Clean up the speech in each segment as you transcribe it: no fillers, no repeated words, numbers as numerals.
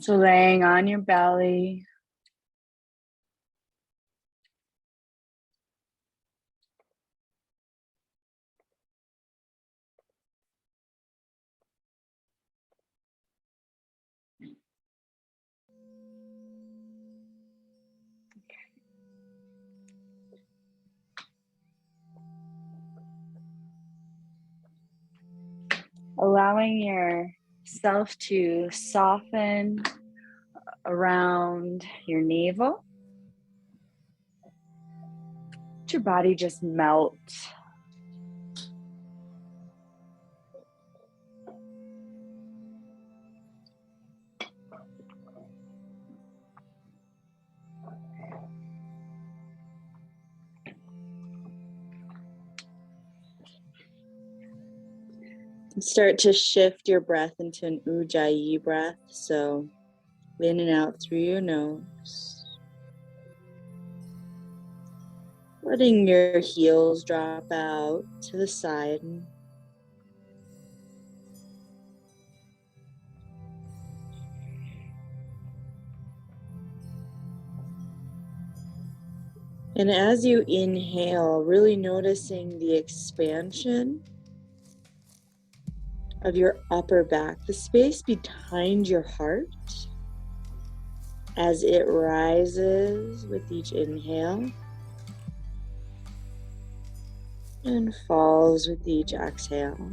So laying on your belly. Allowing yourself to soften around your navel. Let your body just melt. Start to shift your breath into an ujjayi breath. So in and out through your nose. Letting your heels drop out to the side. And as you inhale, really noticing the expansion of your upper back, the space behind your heart, as it rises with each inhale and falls with each exhale.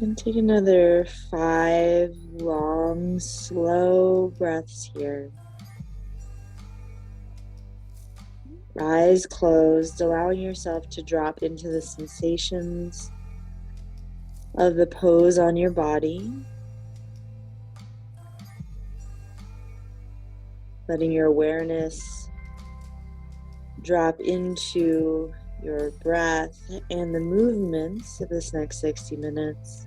And take another 5 long, slow breaths here. Eyes closed, allowing yourself to drop into the sensations of the pose on your body. Letting your awareness drop into your breath and the movements of this next 60 minutes.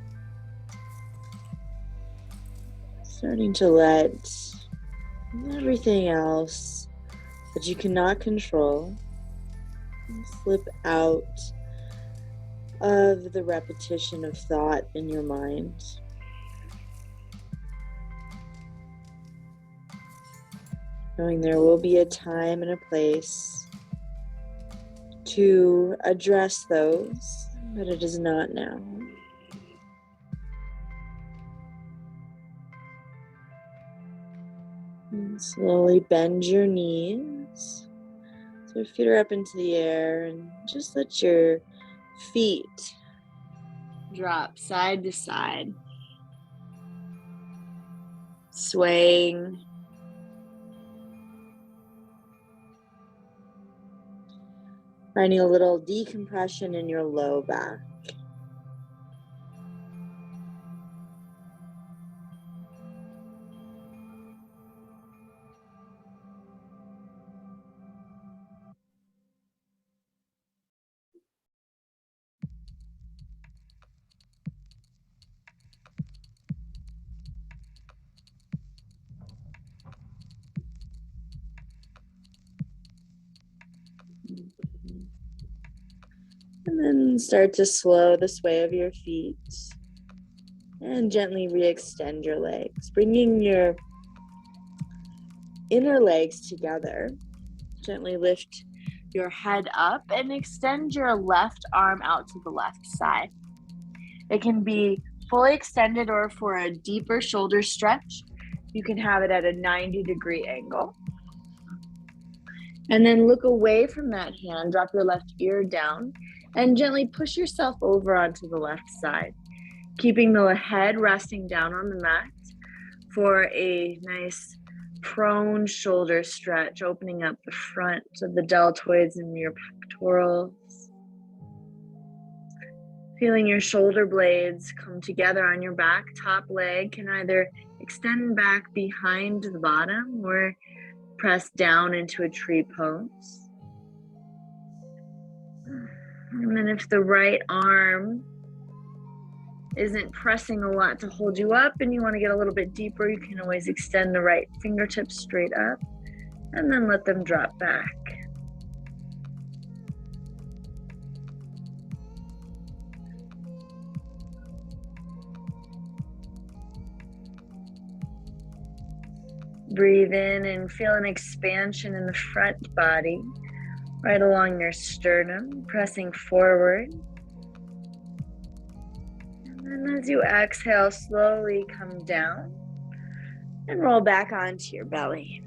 Starting to let everything else that you cannot control slip out of the repetition of thought in your mind. Knowing there will be a time and a place to address those, but it is not now. And slowly bend your knees. So your feet are up into the air, and just let your feet drop side to side, swaying. Finding a little decompression in your low back. And then start to slow the sway of your feet and gently re-extend your legs, bringing your inner legs together. Gently lift your head up and extend your left arm out to the left side. It can be fully extended, or for a deeper shoulder stretch, you can have it at a 90-degree angle. And then look away from that hand, drop your left ear down, and gently push yourself over onto the left side, keeping the head resting down on the mat for a nice prone shoulder stretch, opening up the front of the deltoids and your pectorals. Feeling your shoulder blades come together on your back. Top leg can either extend back behind the bottom or press down into a tree pose. And then if the right arm isn't pressing a lot to hold you up and you want to get a little bit deeper, you can always extend the right fingertips straight up and then let them drop back. Breathe in and feel an expansion in the front body, right along your sternum, pressing forward. And then as you exhale, slowly come down and roll back onto your belly.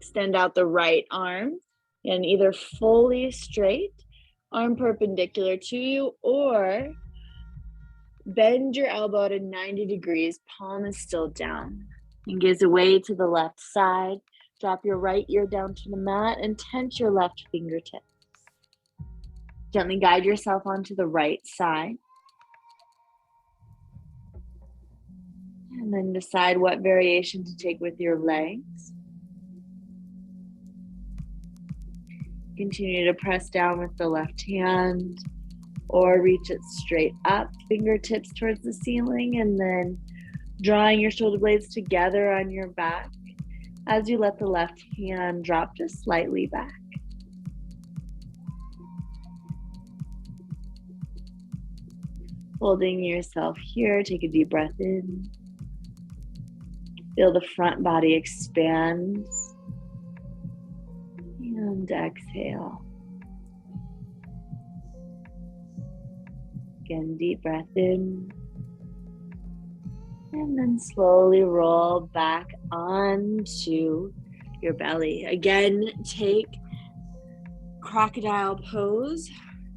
Extend out the right arm and either fully straight, arm perpendicular to you, or bend your elbow to 90 degrees, palm is still down. And gaze away to the left side. Drop your right ear down to the mat and tense your left fingertips. Gently guide yourself onto the right side. And then decide what variation to take with your legs. Continue to press down with the left hand or reach it straight up, fingertips towards the ceiling, and then drawing your shoulder blades together on your back as you let the left hand drop just slightly back. Holding yourself here, take a deep breath in. Feel the front body expand. And exhale. Again, deep breath in. And then slowly roll back onto your belly. Again, take crocodile pose,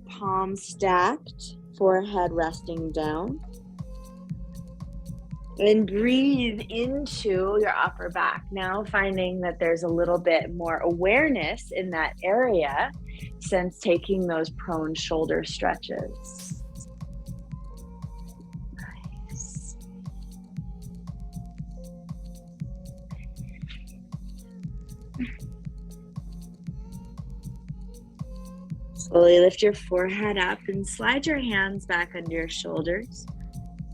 palms stacked, forehead resting down. And breathe into your upper back. Now finding that there's a little bit more awareness in that area since taking those prone shoulder stretches. Nice. Slowly lift your forehead up and slide your hands back under your shoulders.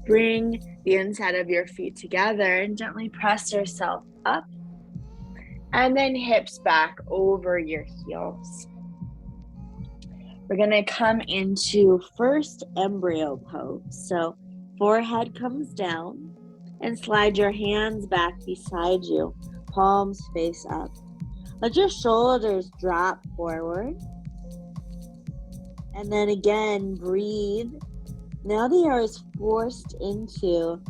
Bring the inside of your feet together and gently press yourself up. And then hips back over your heels. We're going to come into first embryo pose. So forehead comes down and slide your hands back beside you. Palms face up. Let your shoulders drop forward. And then again, breathe. Now the air is forced into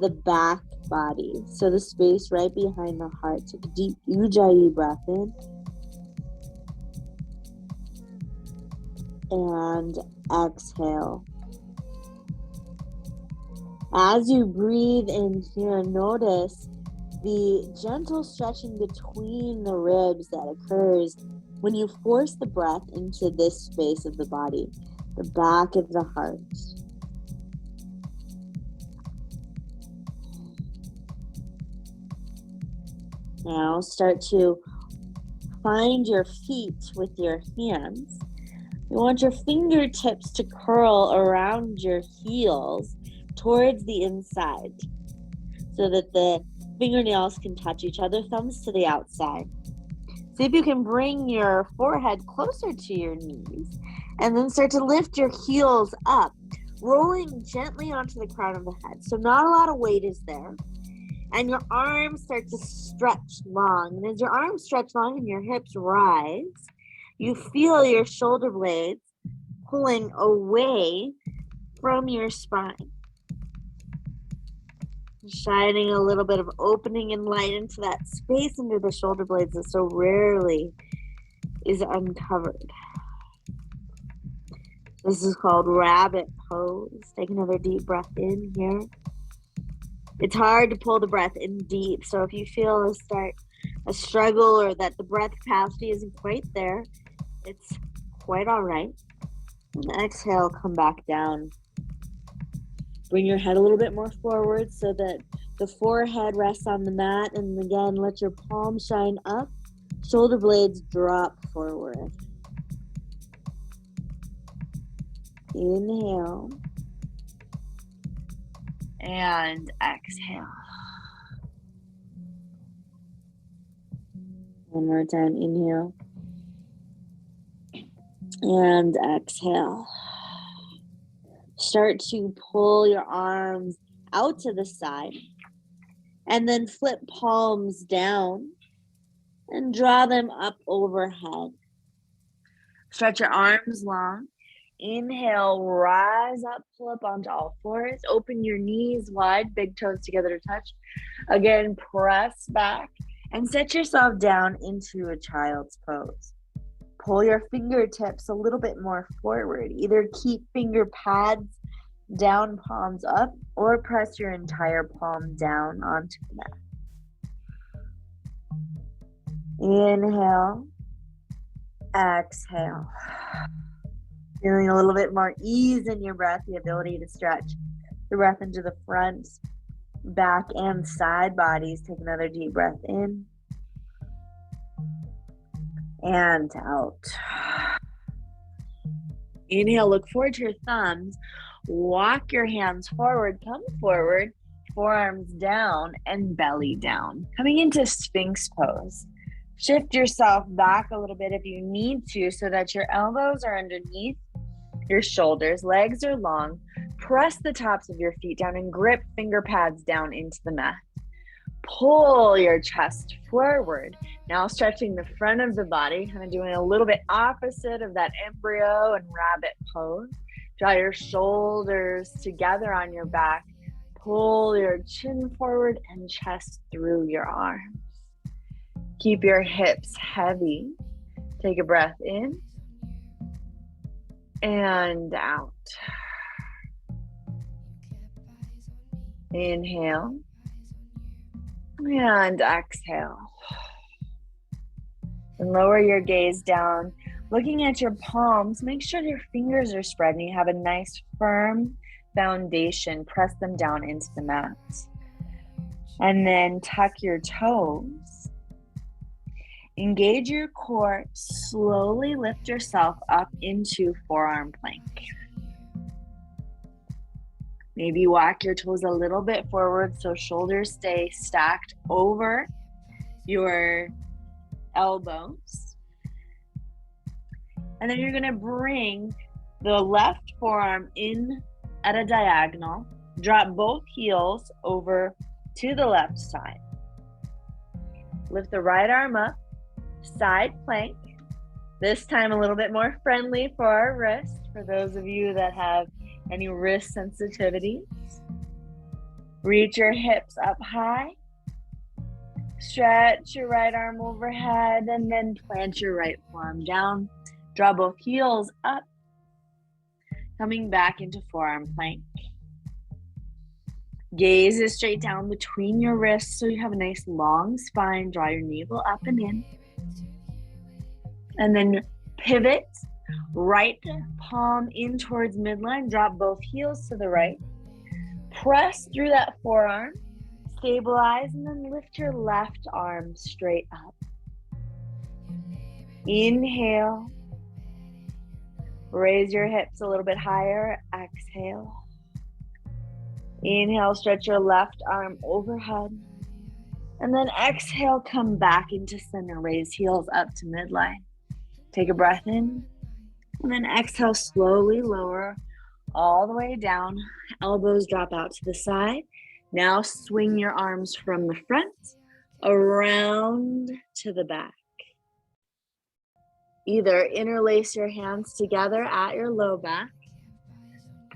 the back body. So the space right behind the heart. Take a deep Ujjayi breath in. And exhale. As you breathe in here, notice the gentle stretching between the ribs that occurs when you force the breath into this space of the body, the back of the heart. Now start to find your feet with your hands. You want your fingertips to curl around your heels towards the inside so that the fingernails can touch each other, thumbs to the outside. See if you can bring your forehead closer to your knees and then start to lift your heels up, rolling gently onto the crown of the head. So not a lot of weight is there. And your arms start to stretch long. And as your arms stretch long and your hips rise, you feel your shoulder blades pulling away from your spine. Shining a little bit of opening and light into that space under the shoulder blades that so rarely is uncovered. This is called rabbit pose. Take another deep breath in here. It's hard to pull the breath in deep, so if you feel a struggle or that the breath capacity isn't quite there, it's quite all right. And exhale, come back down. Bring your head a little bit more forward so that the forehead rests on the mat, and again, let your palms shine up, shoulder blades drop forward. Inhale. And exhale. One more time, inhale. And exhale. Start to pull your arms out to the side. And then flip palms down and draw them up overhead. Stretch your arms long. Inhale, rise up, pull up onto all fours. Open your knees wide, big toes together to touch. Again, press back and set yourself down into a child's pose. Pull your fingertips a little bit more forward. Either keep finger pads down, palms up, or press your entire palm down onto the mat. Inhale, exhale. Feeling a little bit more ease in your breath, the ability to stretch the breath into the front, back, and side bodies. Take another deep breath in and out. Inhale, look forward to your thumbs. Walk your hands forward, come forward, forearms down and belly down. Coming into Sphinx pose. Shift yourself back a little bit if you need to so that your elbows are underneath your shoulders, legs are long. Press the tops of your feet down and grip finger pads down into the mat. Pull your chest forward. Now stretching the front of the body, kind of doing a little bit opposite of that embryo and rabbit pose. Draw your shoulders together on your back. Pull your chin forward and chest through your arms. Keep your hips heavy. Take a breath in and out. Inhale and exhale. And lower your gaze down. Looking at your palms, make sure your fingers are spread and you have a nice firm foundation. Press them down into the mat. And then tuck your toes. Engage your core. Slowly lift yourself up into forearm plank. Maybe walk your toes a little bit forward so shoulders stay stacked over your elbows. And then you're going to bring the left forearm in at a diagonal. Drop both heels over to the left side. Lift the right arm up. Side plank. This time a little bit more friendly for our wrist, for those of you that have any wrist sensitivities. Reach your hips up high. Stretch your right arm overhead and then plant your right forearm down. Draw both heels up. Coming back into forearm plank. Gaze is straight down between your wrists so you have a nice long spine. Draw your navel up and in. And then pivot, right palm in towards midline. Drop both heels to the right. Press through that forearm. Stabilize and then lift your left arm straight up. Inhale. Raise your hips a little bit higher. Exhale. Inhale, stretch your left arm overhead. And then exhale, come back into center. Raise heels up to midline. Take a breath in. And then exhale, slowly lower all the way down. Elbows drop out to the side. Now swing your arms from the front around to the back. Either interlace your hands together at your low back.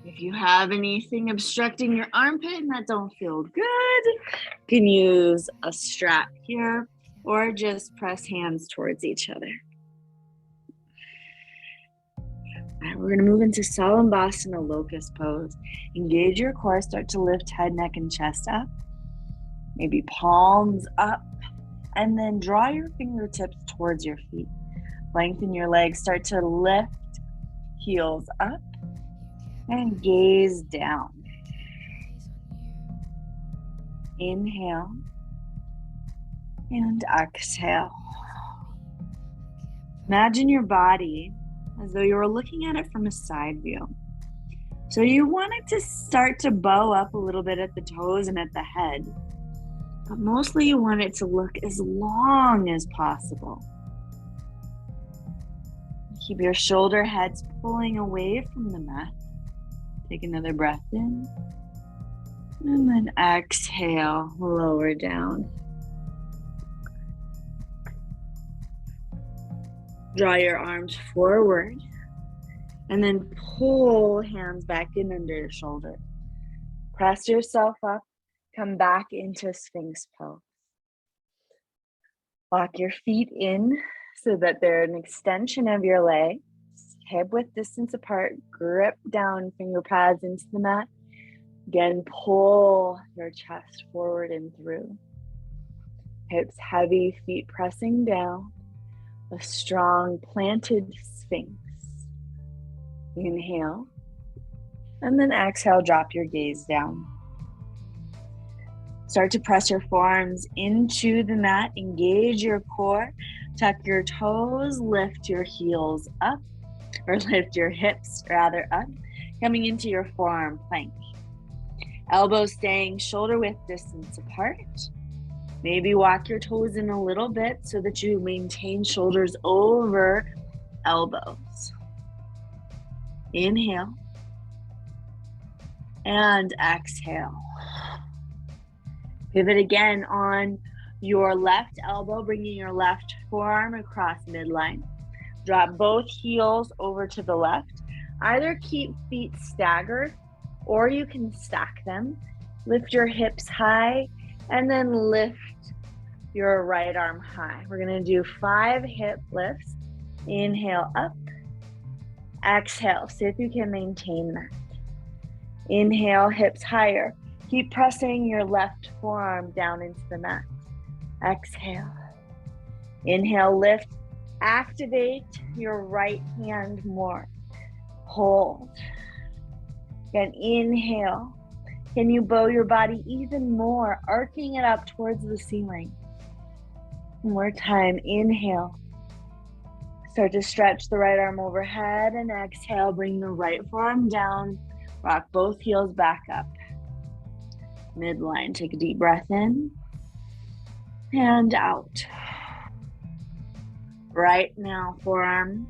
If you have anything obstructing your armpit and that don't feel good, you can use a strap here or just press hands towards each other. All right, we're going to move into Salambhasana locust pose. Engage your core, start to lift head, neck, and chest up. Maybe palms up, and then draw your fingertips towards your feet. Lengthen your legs, start to lift, heels up, and gaze down. Inhale, and exhale. Imagine your body as though you were looking at it from a side view. So you want it to start to bow up a little bit at the toes and at the head. But mostly you want it to look as long as possible. Keep your shoulder heads pulling away from the mat. Take another breath in. And then exhale, lower down. Draw your arms forward. And then pull hands back in under your shoulder. Press yourself up. Come back into Sphinx pose. Walk your feet in so that they're an extension of your legs. Hip width distance apart. Grip down, finger pads into the mat. Again, pull your chest forward and through. Hips heavy, feet pressing down. A strong planted Sphinx. Inhale. And then exhale, drop your gaze down. Start to press your forearms into the mat. Engage your core. Tuck your toes. Lift your heels up. Or lift your hips rather up. Coming into your forearm plank. Elbows staying shoulder width distance apart. Maybe walk your toes in a little bit so that you maintain shoulders over elbows. Inhale. And exhale. Pivot again on your left elbow, bringing your left forearm across midline. Drop both heels over to the left. Either keep feet staggered or you can stack them. Lift your hips high and then lift your right arm high. We're gonna do 5 hip lifts. Inhale up. Exhale, see if you can maintain that. Inhale, hips higher. Keep pressing your left forearm down into the mat. Exhale. Inhale, lift. Activate your right hand more. Hold. Again, inhale. Can you bow your body even more, arcing it up towards the ceiling? One more time, inhale. Start to stretch the right arm overhead and exhale, bring the right forearm down. Rock both heels back up. Midline, take a deep breath in and out. Right now, forearm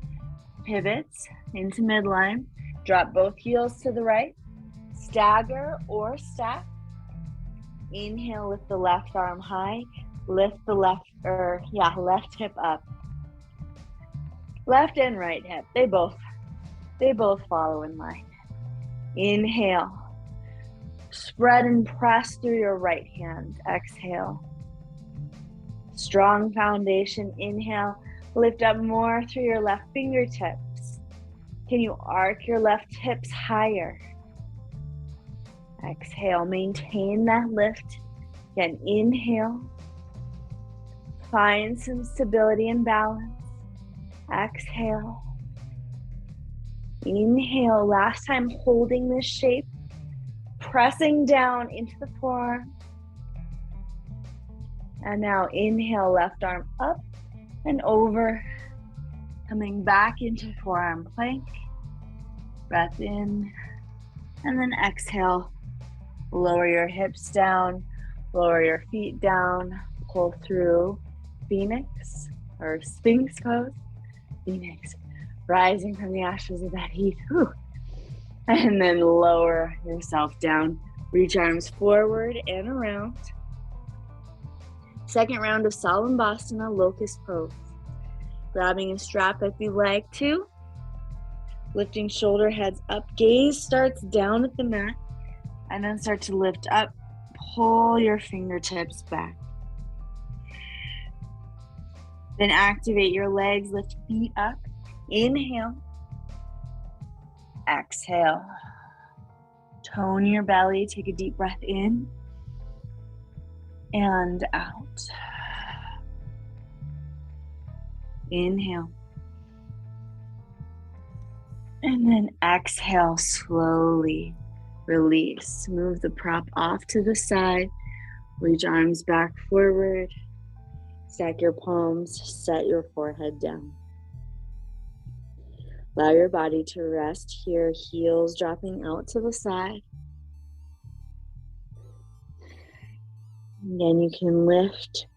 pivots into midline. Drop both heels to the right. Stagger or stack. Inhale, lift the left arm high. Lift the left hip up. Left and right hip, they both follow in line. Inhale. Spread and press through your right hand. Exhale. Strong foundation. Inhale. Lift up more through your left fingertips. Can you arc your left hips higher? Exhale. Maintain that lift. Again, inhale. Find some stability and balance. Exhale. Inhale. Last time holding this shape. Pressing down into the forearm. And now inhale, left arm up and over. Coming back into forearm plank. Breath in. And then exhale. Lower your hips down. Lower your feet down. Pull through Phoenix or Sphinx pose. Phoenix. Rising from the ashes of that heat. Whew. And then lower yourself down. Reach arms forward and around. Second round of Salambhasana, locust pose. Grabbing a strap if you like to. Lifting shoulder heads up. Gaze starts down at the mat. And then start to lift up. Pull your fingertips back. Then activate your legs. Lift feet up. Inhale. Exhale. Tone your belly. Take a deep breath in and out. Inhale. And then exhale, slowly release. Move the prop off to the side. Reach arms back forward. Stack your palms. Set your forehead down. Allow your body to rest here, heels dropping out to the side. Again, you can lift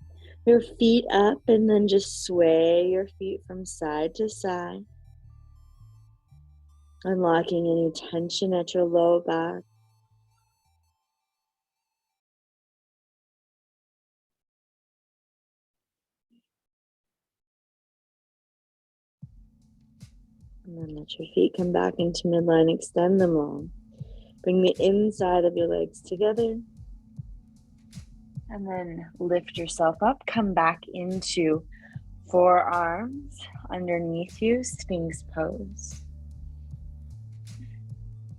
your feet up and then just sway your feet from side to side. Unlocking any tension at your low back. And then let your feet come back into midline, extend them long. Bring the inside of your legs together. And then lift yourself up, come back into forearms underneath you, Sphinx pose.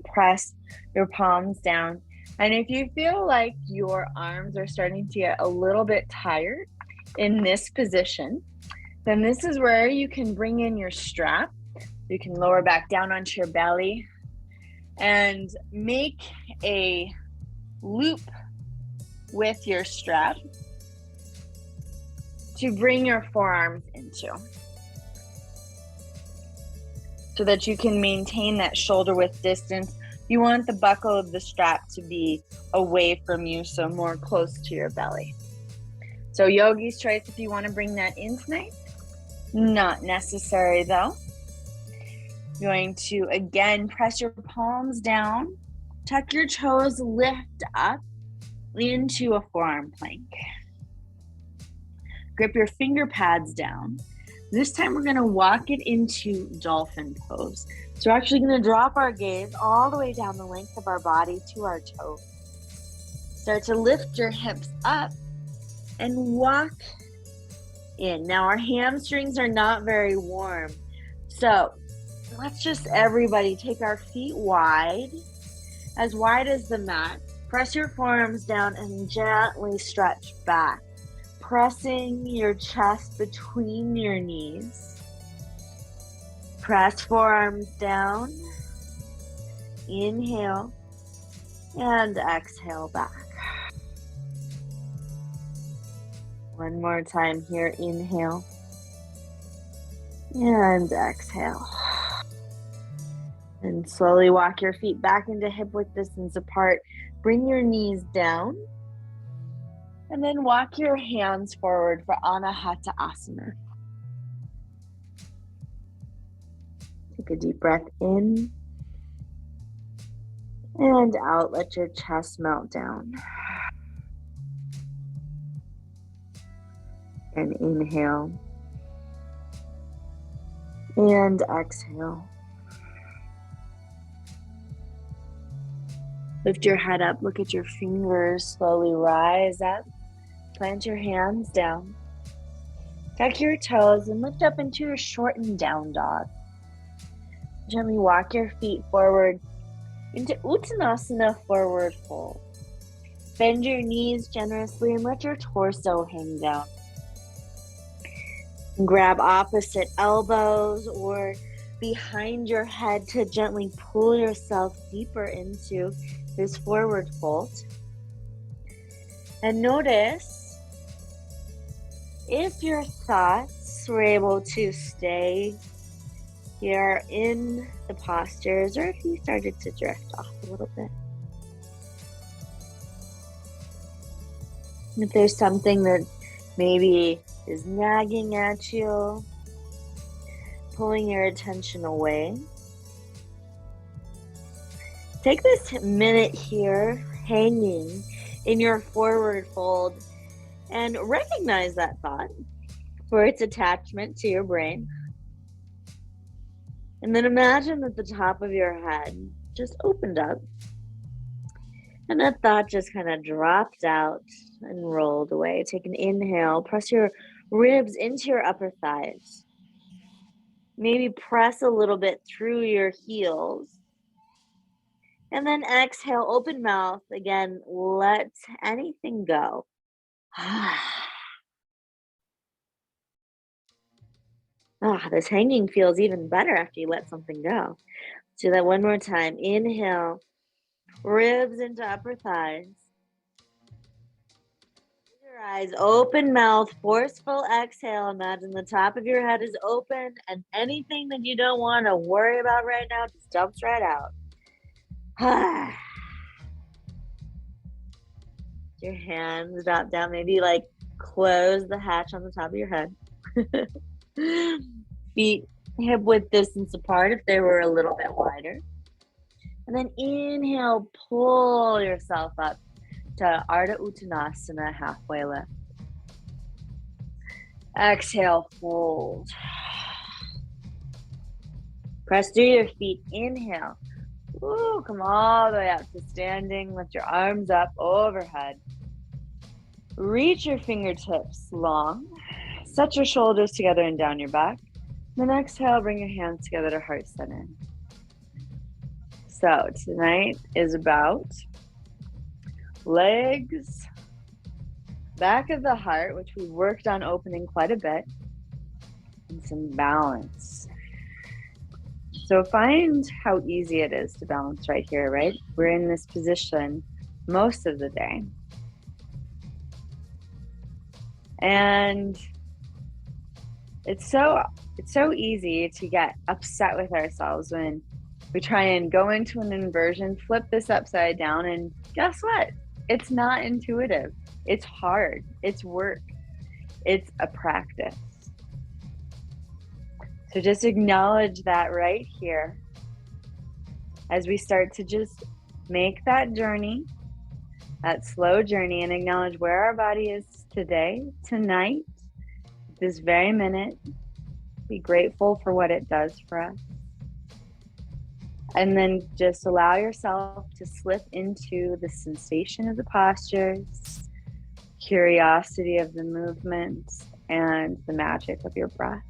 Press your palms down. And if you feel like your arms are starting to get a little bit tired in this position, then this is where you can bring in your strap. You can lower back down onto your belly and make a loop with your strap to bring your forearms into, so that you can maintain that shoulder width distance. You want the buckle of the strap to be away from you, so more close to your belly. So yogi's choice if you want to bring that in tonight. Not necessary though. You're going to again press your palms down, tuck your toes, lift up into a forearm plank. Grip your finger pads down. This time we're going to walk it into dolphin pose. So we're actually going to drop our gaze all the way down the length of our body to our toes. Start to lift your hips up and walk in. Now our hamstrings are not very warm. So let's just everybody take our feet wide as the mat. Press your forearms down and gently stretch back, pressing your chest between your knees. Press forearms down. Inhale and exhale back. One more time here. Inhale and exhale. And slowly walk your feet back into hip width distance apart. Bring your knees down. And then walk your hands forward for Anahata Asana. Take a deep breath in and out. Let your chest melt down. And inhale and exhale. Lift your head up, look at your fingers, slowly rise up. Plant your hands down. Tuck your toes and lift up into your shortened down dog. Gently walk your feet forward into Uttanasana, forward fold. Bend your knees generously and let your torso hang down. Grab opposite elbows or behind your head to gently pull yourself deeper into this forward fold. And notice if your thoughts were able to stay here in the postures, or if you started to drift off a little bit. If there's something that maybe is nagging at you, pulling your attention away, take this minute here, hanging in your forward fold, and recognize that thought for its attachment to your brain. And then imagine that the top of your head just opened up, and that thought just kind of dropped out and rolled away. Take an inhale, press your ribs into your upper thighs. Maybe press a little bit through your heels. And then exhale, open mouth. Again, let anything go. This hanging feels even better after you let something go. Let's do that one more time. Inhale, ribs into upper thighs. Your your eyes, open mouth, forceful exhale. Imagine the top of your head is open and anything that you don't want to worry about right now just dumps right out. Your hands drop down, maybe like close the hatch on the top of your head. Feet hip width distance apart if they were a little bit wider. And then inhale, pull yourself up to Ardha Uttanasana, halfway lift. Exhale, fold. Press through your feet, inhale. Ooh, come all the way up to standing. Lift your arms up overhead. Reach your fingertips long. Set your shoulders together and down your back. Then exhale, bring your hands together to heart center. So tonight is about legs, back of the heart, which we worked on opening quite a bit, and some balance. So find how easy it is to balance right here, right? We're in this position most of the day. And it's so easy to get upset with ourselves when we try and go into an inversion, flip this upside down, and guess what? It's not intuitive. It's hard. It's work. It's a practice. So just acknowledge that right here as we start to just make that journey, that slow journey, and acknowledge where our body is today, tonight, this very minute. Be grateful for what it does for us. And then just allow yourself to slip into the sensation of the postures, curiosity of the movements, and the magic of your breath.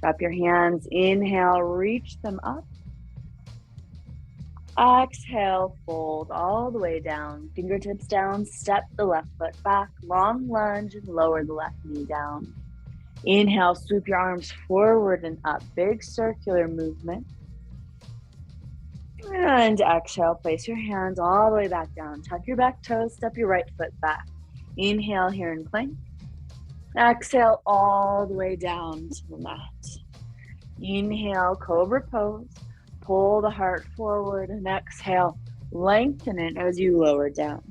Drop your hands, inhale, reach them up. Exhale, fold all the way down, fingertips down, step the left foot back, long lunge, and lower the left knee down. Inhale, swoop your arms forward and up, big circular movement. And exhale, place your hands all the way back down. Tuck your back toes, step your right foot back. Inhale here in plank. Exhale all the way down to the mat. Inhale, cobra pose. Pull the heart forward and exhale. Lengthen it as you lower down.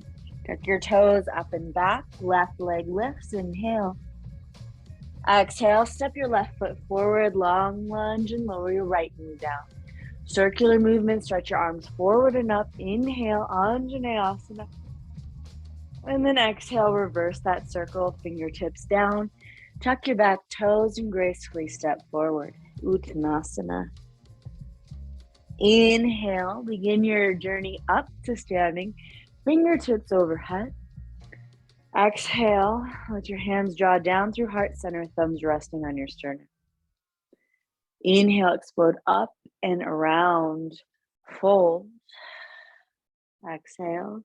Tuck your toes up and back. Left leg lifts. Inhale. Exhale, step your left foot forward, long lunge, and lower your right knee down. Circular movement, stretch your arms forward and up. Inhale, Anjaneyasana. And then exhale, reverse that circle, fingertips down. Tuck your back toes and gracefully step forward. Uttanasana. Inhale, begin your journey up to standing, fingertips overhead. Exhale, let your hands draw down through heart center, thumbs resting on your sternum. Inhale, explode up and around, fold. Exhale,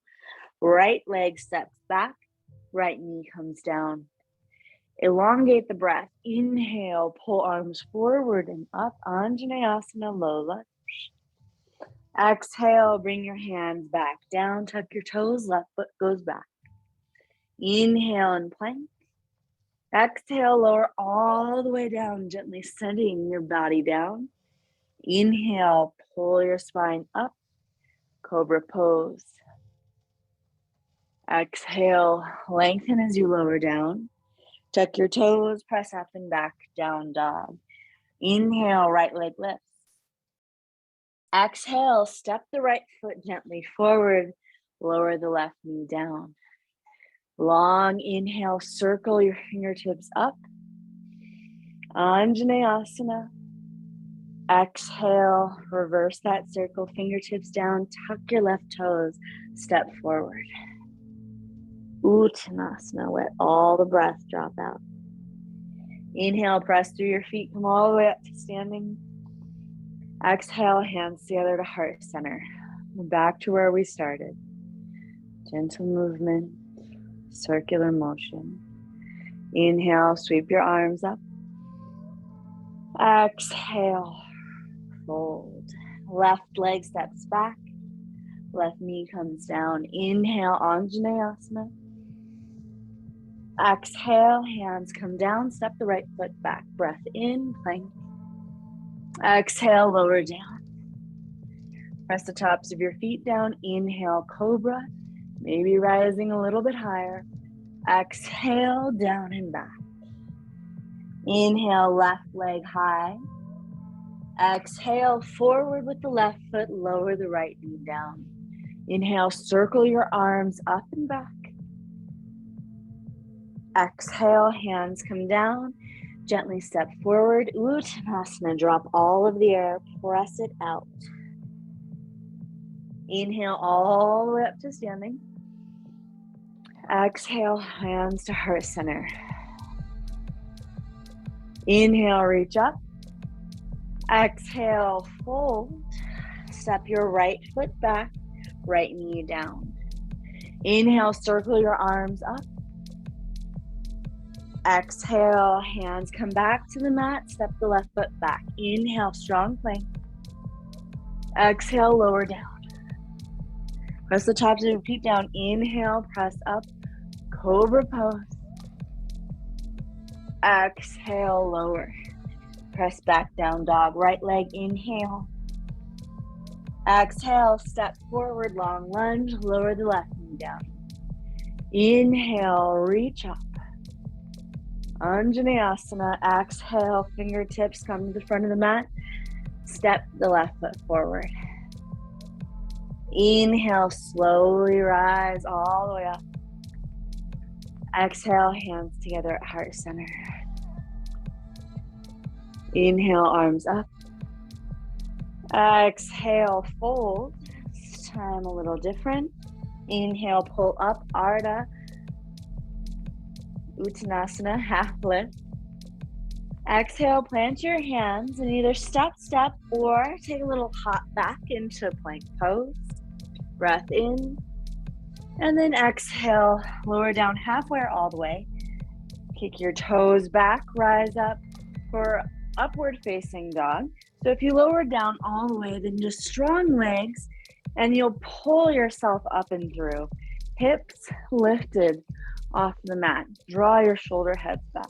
right leg steps back, right knee comes down. Elongate the breath. Inhale, pull arms forward and up, Anjaneyasana, low lunge. Exhale, bring your hands back down, tuck your toes, left foot goes back. Inhale and plank. Exhale, lower all the way down, gently sending your body down. Inhale, pull your spine up, cobra pose. Exhale, lengthen as you lower down. Tuck your toes, press up and back, down dog. Inhale, right leg lifts. Exhale, step the right foot gently forward, lower the left knee down. Long inhale, circle your fingertips up. Anjaneyasana. Exhale, reverse that circle, fingertips down, tuck your left toes, step forward. Uttanasana, let all the breath drop out. Inhale, press through your feet, come all the way up to standing. Exhale, hands together to heart center. Back to where we started. Gentle movement, circular motion. Inhale, sweep your arms up. Exhale, fold. Left leg steps back. Left knee comes down. Inhale, Anjaneyasana. Exhale, hands come down, step the right foot back. Breath in, plank. Exhale, lower down. Press the tops of your feet down. Inhale, cobra. Maybe rising a little bit higher. Exhale, down and back. Inhale, left leg high. Exhale, forward with the left foot, lower the right knee down. Inhale, circle your arms up and back. Exhale, hands come down. Gently step forward. Uttanasana, drop all of the air, press it out. Inhale all the way up to standing. Exhale, hands to heart center. Inhale, reach up. Exhale, fold. Step your right foot back, right knee down. Inhale, circle your arms up. Exhale, hands come back to the mat, step the left foot back. Inhale, strong plank. Exhale, lower down. Press the tops of your feet down. Inhale, press up, cobra pose. Exhale, lower. Press back down dog. Right leg, inhale. Exhale, step forward, long lunge, lower the left knee down. Inhale, reach up. Anjaneyasana. Exhale, fingertips come to the front of the mat. Step the left foot forward. Inhale, slowly rise all the way up. Exhale, hands together at heart center. Inhale, arms up. Exhale, fold. This time a little different. Inhale, pull up, Ardha Uttanasana, half lift. Exhale, plant your hands and either step or take a little hop back into plank pose. Breath in. And then exhale, lower down halfway or all the way. Kick your toes back, rise up for upward facing dog. So if you lower down all the way, then just strong legs and you'll pull yourself up and through. Hips lifted off the mat. Draw your shoulder heads back.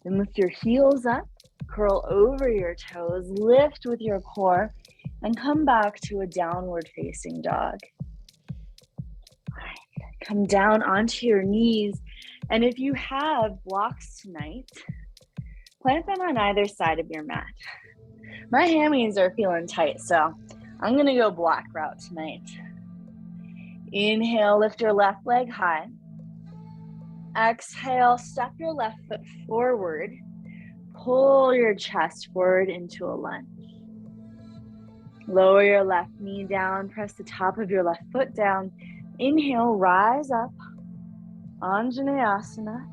Then lift your heels up, curl over your toes, lift with your core, and come back to a downward facing dog. Come down onto your knees, and if you have blocks tonight, plant them on either side of your mat. My hammies are feeling tight, so I'm gonna go block route tonight. Inhale, lift your left leg high. Exhale, step your left foot forward. Pull your chest forward into a lunge. Lower your left knee down, press the top of your left foot down. Inhale, rise up, Anjaneyasana.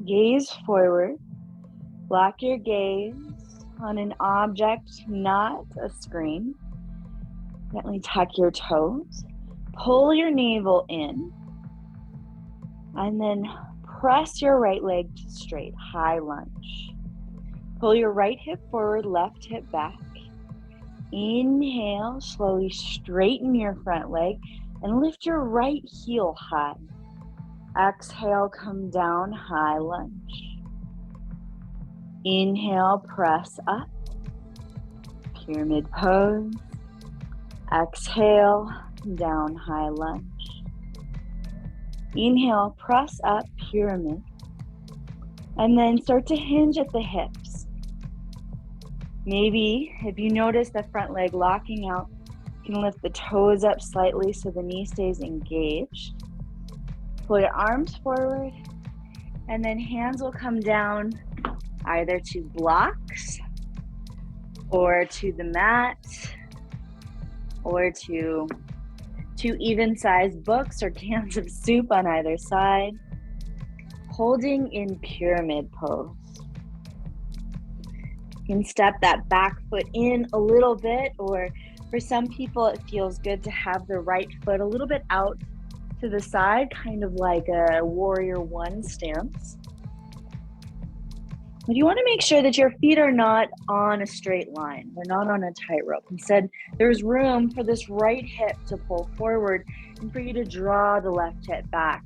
Gaze forward, lock your gaze on an object, not a screen. Gently tuck your toes, pull your navel in, and then press your right leg straight, high lunge. Pull your right hip forward, left hip back. Inhale, slowly straighten your front leg and lift your right heel high. Exhale, come down, high lunge. Inhale, press up, pyramid pose. Exhale, down, high lunge. Inhale, press up, pyramid. And then start to hinge at the hips. Maybe if you notice the front leg locking out, you can lift the toes up slightly so the knee stays engaged. Pull your arms forward, and then hands will come down either to blocks or to the mat or to two even-sized books or cans of soup on either side, holding in pyramid pose. You can step that back foot in a little bit, or for some people it feels good to have the right foot a little bit out to the side, kind of like a warrior one stance. But you want to make sure that your feet are not on a straight line. They're not on a tightrope. Instead, there's room for this right hip to pull forward and for you to draw the left hip back.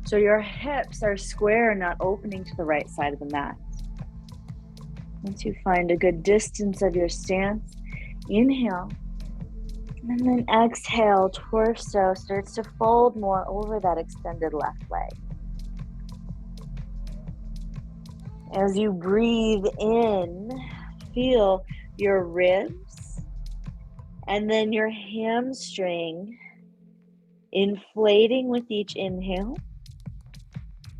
So your hips are square, not opening to the right side of the mat. Once you find a good distance of your stance, inhale. And then exhale, torso starts to fold more over that extended left leg. As you breathe in, feel your ribs and then your hamstring inflating with each inhale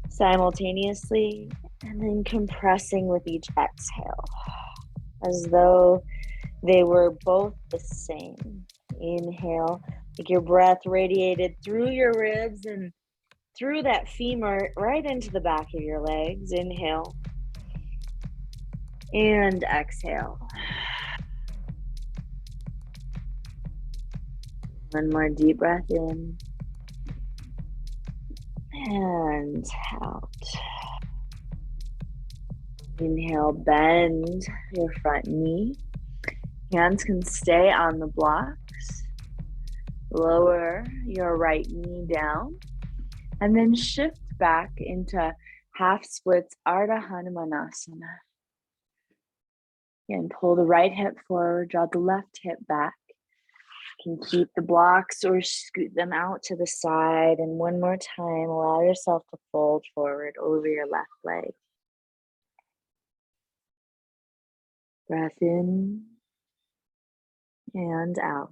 simultaneously, and then compressing with each exhale, as though they were both the same. Inhale, like your breath radiated through your ribs and through that femur right into the back of your legs. Inhale. And exhale. One more deep breath in. And out. Inhale, bend your front knee. Hands can stay on the blocks. Lower your right knee down. And then shift back into half splits Ardha Hanumanasana. Again, pull the right hip forward, draw the left hip back. You can keep the blocks or scoot them out to the side. And one more time, allow yourself to fold forward over your left leg. Breath in and out.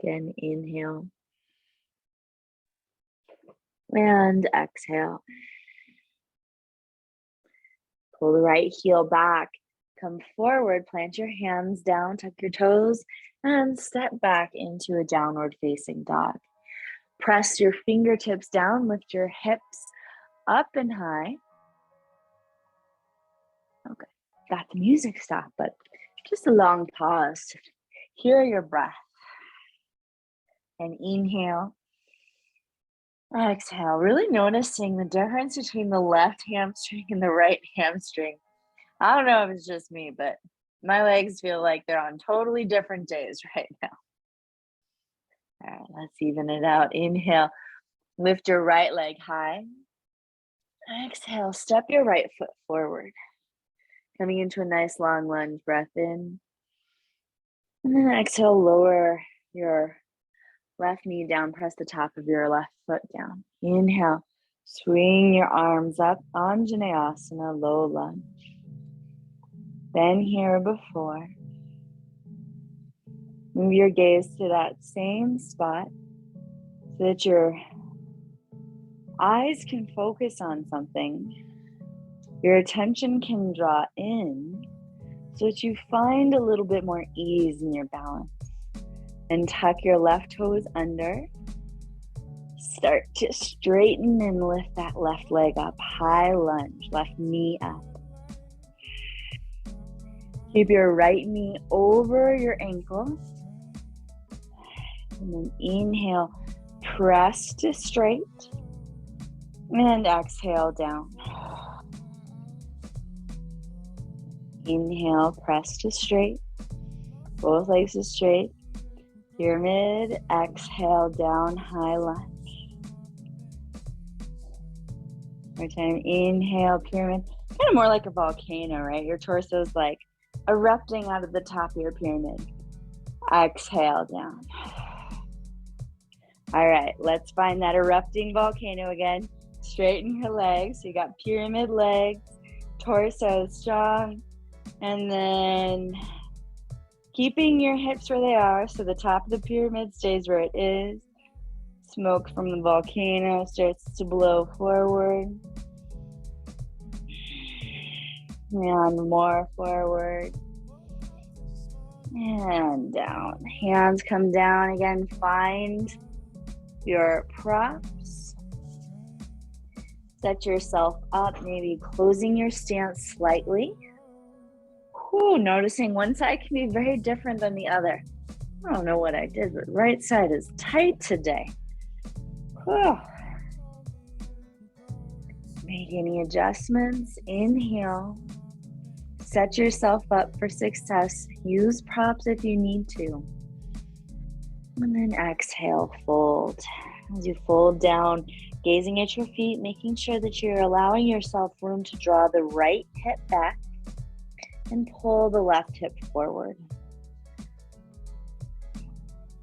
Again, inhale and exhale. Pull the right heel back. Come forward, plant your hands down, tuck your toes, and step back into a downward facing dog. Press your fingertips down, lift your hips up and high. Okay, got the music stopped, but just a long pause to hear your breath. And inhale, exhale, really noticing the difference between the left hamstring and the right hamstring. I don't know if it's just me, but my legs feel like they're on totally different days right now. All right, let's even it out. Inhale, lift your right leg high. Exhale, step your right foot forward. Coming into a nice long lunge, breath in. And then exhale, lower your left knee down, press the top of your left foot down. Inhale, swing your arms up, Anjaneyasana, low lunge. Been here before. Move your gaze to that same spot so that your eyes can focus on something. Your attention can draw in so that you find a little bit more ease in your balance. And tuck your left toes under. Start to straighten and lift that left leg up. High lunge, left knee up. Keep your right knee over your ankles. And then inhale, press to straight. And exhale down. Inhale, press to straight. Both legs are straight. Pyramid, exhale, down, high lunge. More time, inhale, pyramid. Kind of more like a volcano, right? Your torso is like erupting out of the top of your pyramid. Exhale, down. All right, let's find that erupting volcano again. Straighten your legs. So you got pyramid legs, torso strong, and then keeping your hips where they are so the top of the pyramid stays where it is. Smoke from the volcano starts to blow forward. And more forward. And down. Hands come down again. Find your props. Set yourself up, maybe closing your stance slightly. Noticing one side can be very different than the other. I don't know what I did, but right side is tight today. Make any adjustments. Inhale. Set yourself up for success. Use props if you need to. And then exhale, fold. As you fold down, gazing at your feet, making sure that you're allowing yourself room to draw the right hip back and pull the left hip forward.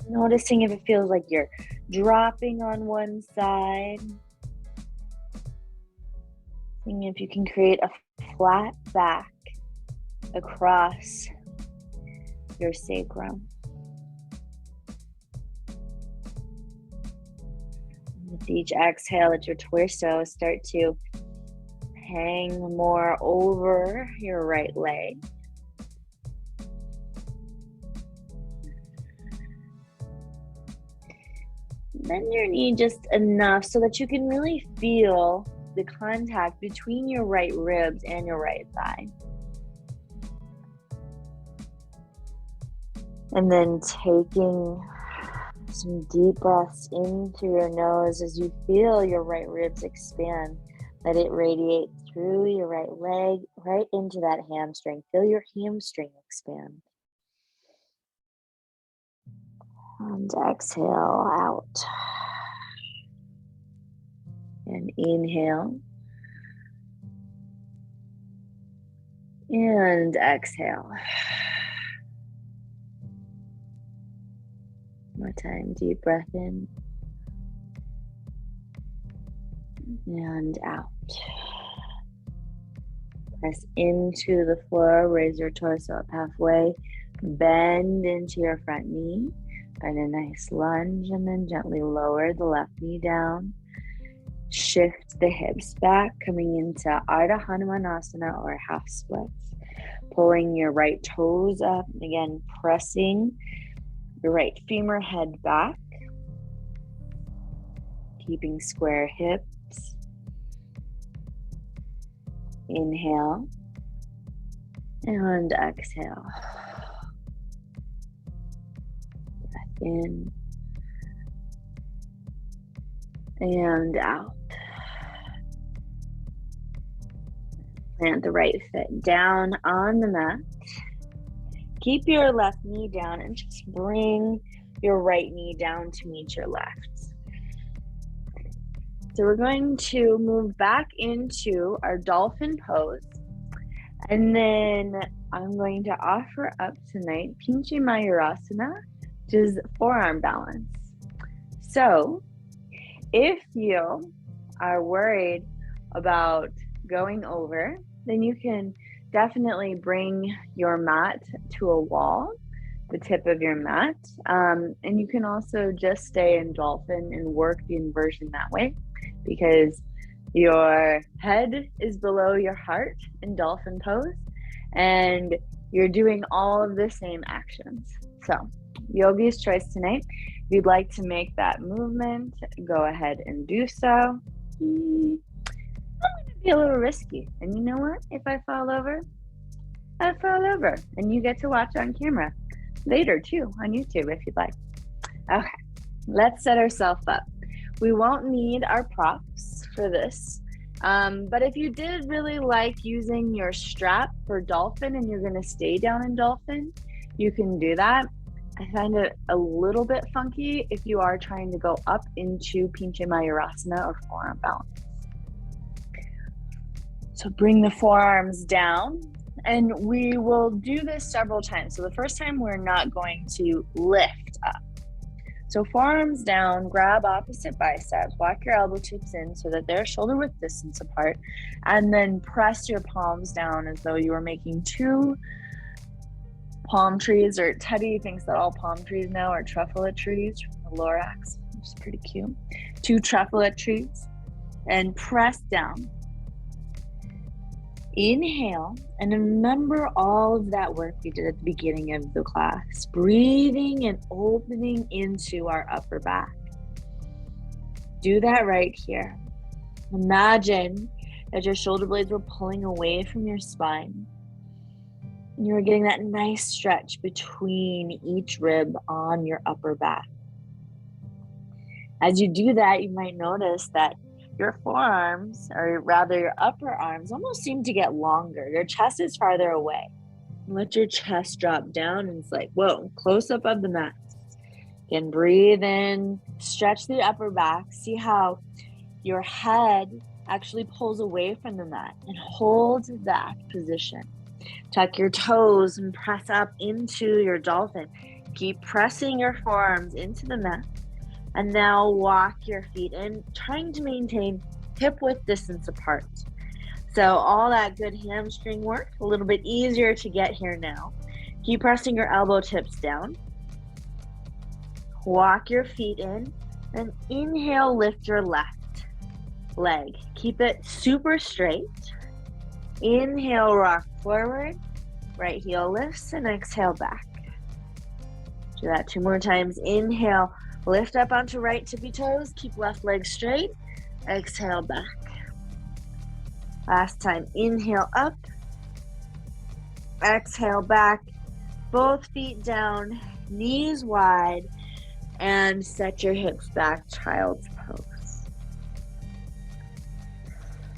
Noticing if it feels like you're dropping on one side. Seeing if you can create a flat back across your sacrum. With each exhale, let your torso start to hang more over your right leg. Bend your knee just enough so that you can really feel the contact between your right ribs and your right thigh. And then taking some deep breaths into your nose as you feel your right ribs expand. Let it radiate through your right leg, right into that hamstring. Feel your hamstring expand. And exhale out. And inhale. And exhale. One more time, deep breath in. And out. Press into the floor, raise your torso up halfway, bend into your front knee, find a nice lunge, and then gently lower the left knee down. Shift the hips back, coming into Ardha Hanumanasana or half splits. Pulling your right toes up, again pressing your right femur head back. Keeping square hips. Inhale and exhale. Breath in and out. Plant the right foot down on the mat. Keep your left knee down and just bring your right knee down to meet your left. So we're going to move back into our dolphin pose. And then I'm going to offer up tonight Pincha Mayurasana, which is forearm balance. So if you are worried about going over, then you can definitely bring your mat to a wall, the tip of your mat. And you can also just stay in dolphin and work the inversion that way, because your head is below your heart in dolphin pose, and you're doing all of the same actions. So, yogi's choice tonight. If you'd like to make that movement, go ahead and do so. I'm going to be a little risky. And you know what? If I fall over, I fall over. And you get to watch on camera later too on YouTube if you'd like. Okay, let's set ourselves up. We won't need our props for this. But if you did really like using your strap for dolphin and you're going to stay down in dolphin, you can do that. I find it a little bit funky if you are trying to go up into Pincha Mayurasana or forearm balance. So bring the forearms down, and we will do this several times. So the first time we're not going to lift up. So forearms down, grab opposite biceps, walk your elbow tips in so that they're shoulder width distance apart, and then press your palms down as though you were making two palm trees, or Teddy thinks that all palm trees now are truffula trees from the Lorax, which is pretty cute. Two truffula trees, and press down. Inhale, and remember all of that work we did at the beginning of the class, breathing and opening into our upper back. Do that right here. Imagine that your shoulder blades were pulling away from your spine. You were getting that nice stretch between each rib on your upper back. As you do that, you might notice that your forearms, or rather your upper arms, almost seem to get longer. Your chest is farther away. Let your chest drop down, and it's like, whoa, close up of the mat. Again, breathe in, stretch the upper back. See how your head actually pulls away from the mat, and hold that position. Tuck your toes and press up into your dolphin. Keep pressing your forearms into the mat. And now walk your feet in, trying to maintain hip-width distance apart. So all that good hamstring work, a little bit easier to get here now. Keep pressing your elbow tips down. Walk your feet in, and inhale, lift your left leg. Keep it super straight. Inhale, rock forward. Right heel lifts, and exhale back. Do that 2 more times. Inhale, lift up onto right tippy toes. Keep left leg straight. Exhale back. Last time. Inhale up. Exhale back. Both feet down, knees wide, and set your hips back, child's pose.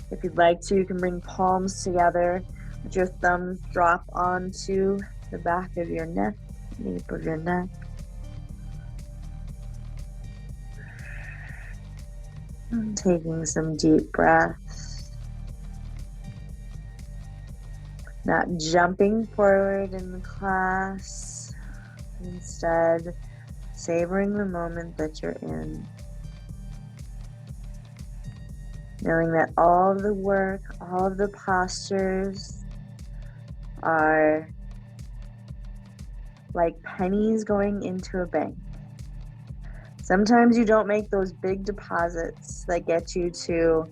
If you'd like to, you can bring palms together. Let your thumbs drop onto the back of your neck, nape of your neck. And taking some deep breaths. Not jumping forward in the class. Instead, savoring the moment that you're in. Knowing that all of the work, all of the postures are like pennies going into a bank. Sometimes you don't make those big deposits that get you to,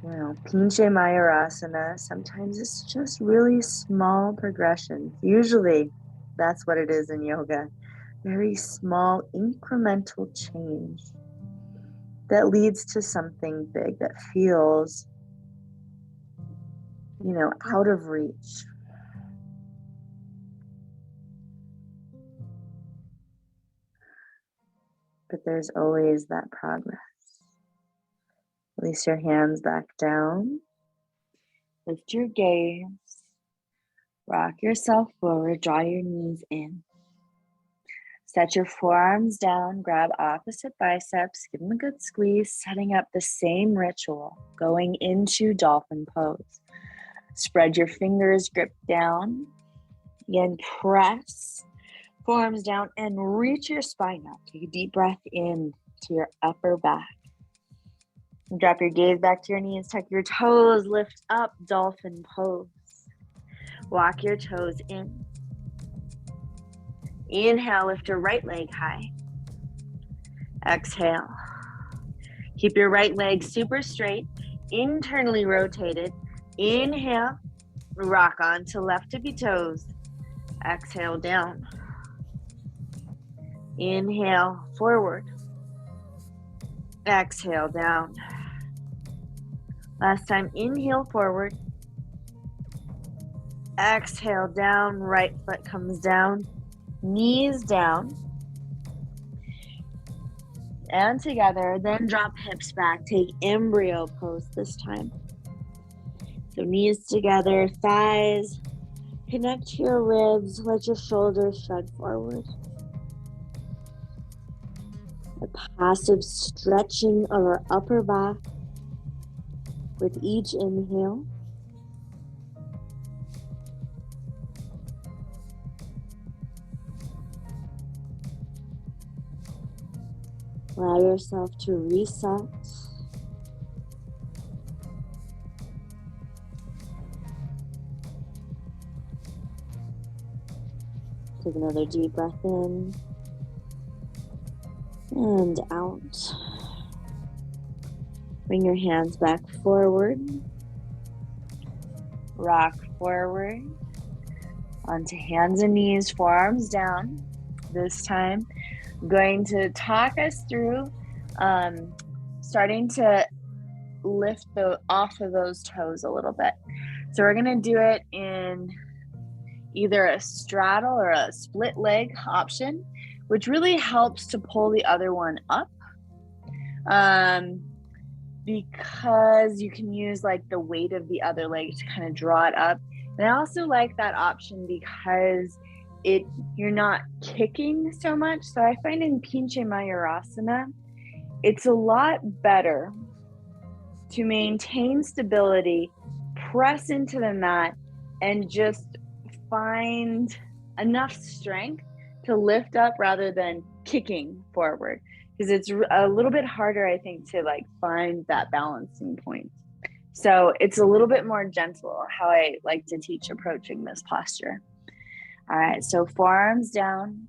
Pincha Mayurasana. Sometimes it's just really small progressions. Usually that's what it is in yoga. Very small incremental change that leads to something big that feels, out of reach. But there's always that progress. Release your hands back down. Lift your gaze. Rock yourself forward. Draw your knees in. Set your forearms down. Grab opposite biceps. Give them a good squeeze. Setting up the same ritual. Going into dolphin pose. Spread your fingers. Grip down. Again, press. Forearms down and reach your spine up. Take a deep breath in to your upper back. Drop your gaze back to your knees. Tuck your toes. Lift up, dolphin pose. Walk your toes in. Inhale, lift your right leg high. Exhale. Keep your right leg super straight, internally rotated. Inhale, rock on to left tippy toes. Exhale, down. Inhale, forward. Exhale, down. Last time, inhale, forward. Exhale, down. Right foot comes down. Knees down. And together. Then drop hips back. Take embryo pose this time. So knees together, thighs. Connect to your ribs. Let your shoulders shrug forward. A passive stretching of our upper back with each inhale. Allow yourself to reset. Take another deep breath in and out. Bring your hands back forward. Rock forward onto hands and knees, forearms down. This time, I'm going to talk us through starting to lift off of those toes a little bit. So we're going to do it in either a straddle or a split leg option, which really helps to pull the other one up. because you can use like the weight of the other leg to kind of draw it up. And I also like that option because you're not kicking so much. So I find in Pincha Mayurasana, it's a lot better to maintain stability, press into the mat, and just find enough strength to lift up rather than kicking forward, because it's a little bit harder, I think, to like find that balancing point. So it's a little bit more gentle how I like to teach approaching this posture. All right, so forearms down,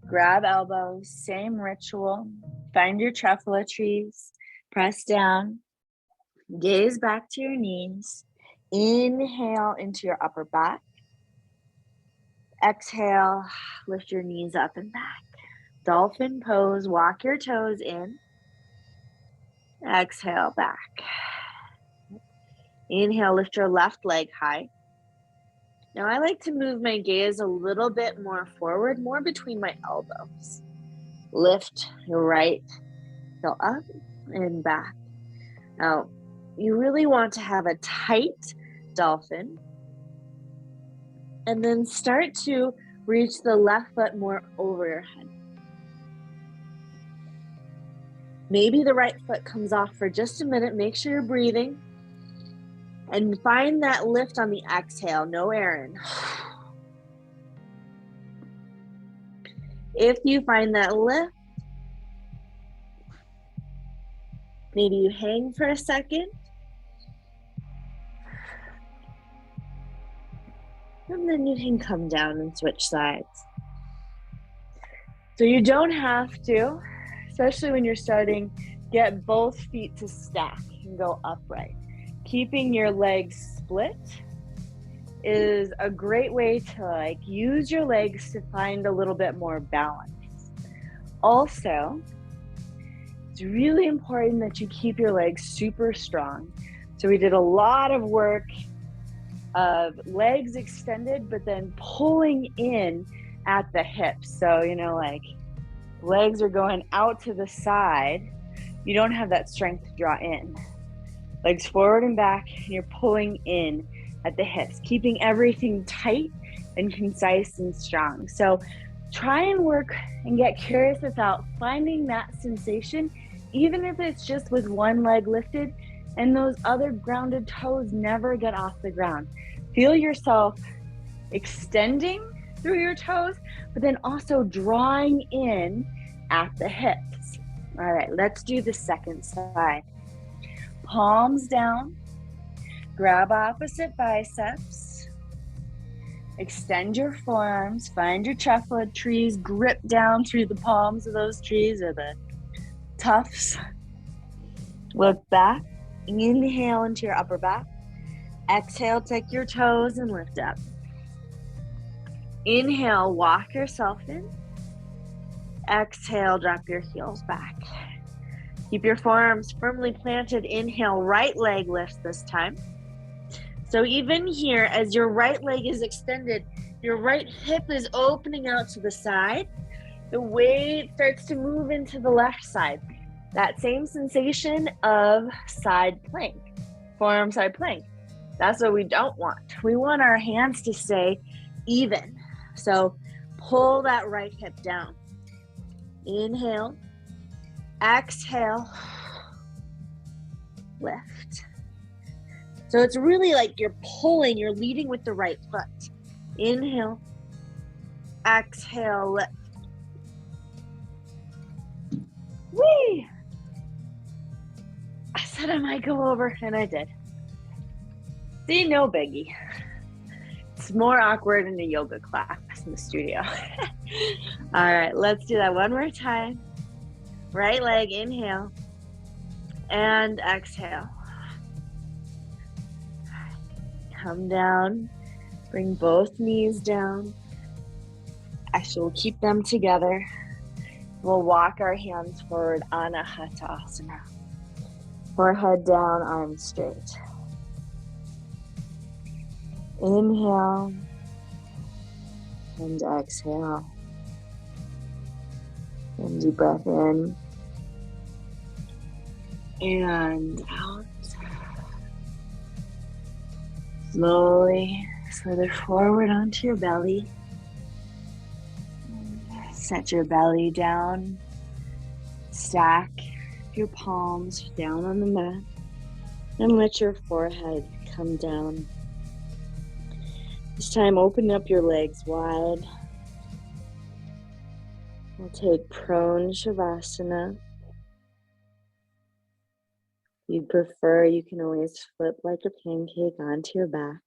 grab elbows, same ritual. Find your truffle trees, press down, gaze back to your knees. Inhale into your upper back. Exhale, lift your knees up and back. Dolphin pose, walk your toes in. Exhale, back. Inhale, lift your left leg high. Now I like to move my gaze a little bit more forward, more between my elbows. Lift your right heel up and back. Now, you really want to have a tight dolphin. And then start to reach the left foot more over your head. Maybe the right foot comes off for just a minute. Make sure you're breathing. And find that lift on the exhale, no air in. If you find that lift, maybe you hang for a second. And then you can come down and switch sides. So you don't have to, especially when you're starting, get both feet to stack and go upright. Keeping your legs split is a great way to like use your legs to find a little bit more balance. Also, it's really important that you keep your legs super strong. So we did a lot of work of legs extended, but then pulling in at the hips. So, like legs are going out to the side. You don't have that strength to draw in. Legs forward and back, and you're pulling in at the hips, keeping everything tight and concise and strong. So try and work and get curious about finding that sensation, even if it's just with one leg lifted and those other grounded toes never get off the ground. Feel yourself extending through your toes, but then also drawing in at the hips. All right, let's do the second side. Palms down, grab opposite biceps, extend your forearms, find your truffle trees, grip down through the palms of those trees or the tufts. Look back, inhale into your upper back. Exhale, take your toes and lift up. Inhale, walk yourself in. Exhale, drop your heels back. Keep your forearms firmly planted. Inhale, right leg lifts this time. So even here, as your right leg is extended, your right hip is opening out to the side. The weight starts to move into the left side. That same sensation of side plank, forearm side plank. That's what we don't want. We want our hands to stay even. So pull that right hip down. Inhale. Exhale, lift. So it's really like you're pulling, you're leading with the right foot. Inhale, exhale, lift. Whee! I said I might go over, and I did. See, no biggie. It's more awkward in a yoga class in the studio. All right, let's do that one more time. Right leg, inhale, and exhale. Come down, bring both knees down. Actually, we'll keep them together. We'll walk our hands forward, Anahata Asana. Forehead down, arms straight. Inhale, and exhale. And deep breath in. And out. Slowly slither forward onto your belly. Set your belly down. Stack your palms down on the mat. And let your forehead come down. This time, open up your legs wide. We'll take prone Shavasana. If you prefer, you can always flip like a pancake onto your back.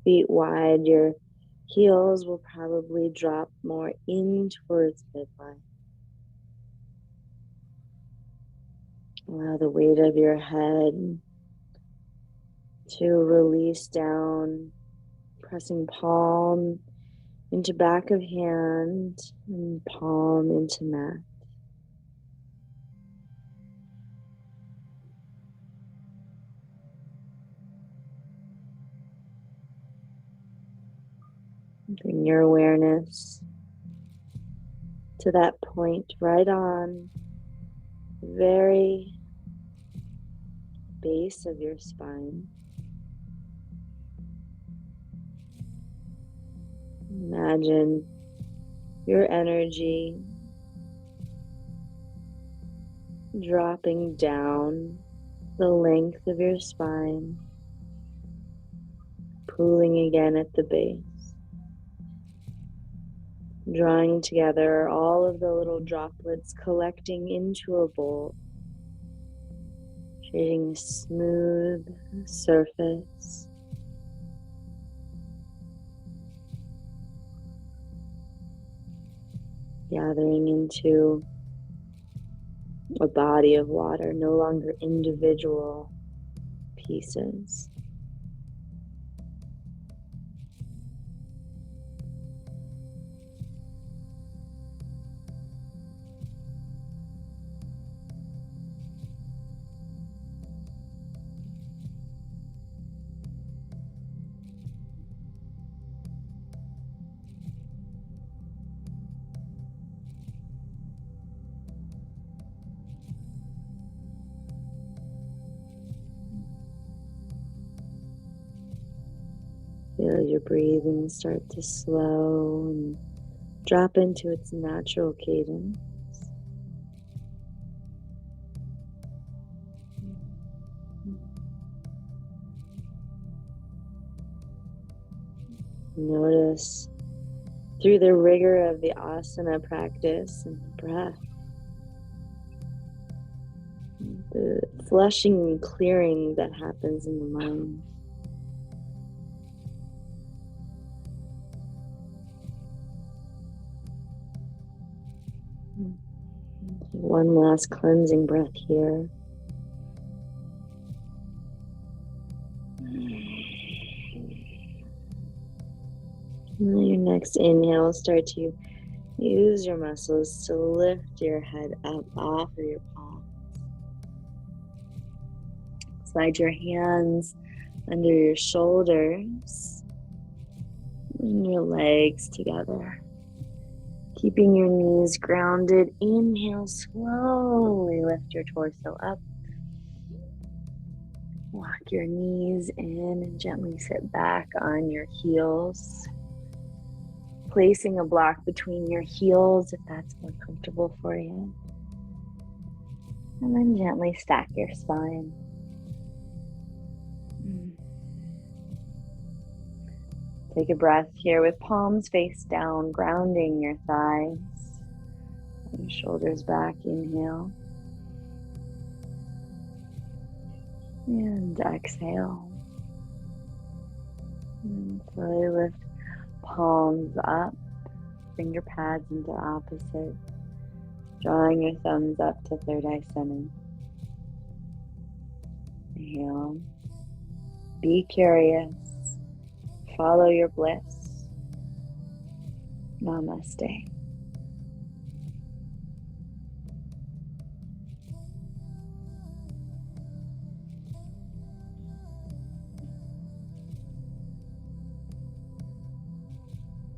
Feet wide, your heels will probably drop more in towards midline. Allow the weight of your head to release down, pressing palm into back of hand and palm into mat. Bring your awareness to that point right on the very base of your spine. Imagine your energy dropping down the length of your spine, pooling again at the base. Drawing together all of the little droplets, collecting into a bowl, creating a smooth surface. Gathering into a body of water, no longer individual pieces. Feel your breathing start to slow and drop into its natural cadence. Notice through the rigor of the asana practice and the breath, the flushing and clearing that happens in the mind. One last cleansing breath here. And then your next inhale, start to use your muscles to lift your head up off of your palms. Slide your hands under your shoulders and your legs together. Keeping your knees grounded. Inhale, slowly lift your torso up. Walk your knees in and gently sit back on your heels. Placing a block between your heels if that's more comfortable for you. And then gently stack your spine. Take a breath here with palms face down, grounding your thighs. And shoulders back, inhale. And exhale. And slowly lift palms up, finger pads into opposite, drawing your thumbs up to third eye center. Inhale. Be curious. Follow your bliss. Namaste.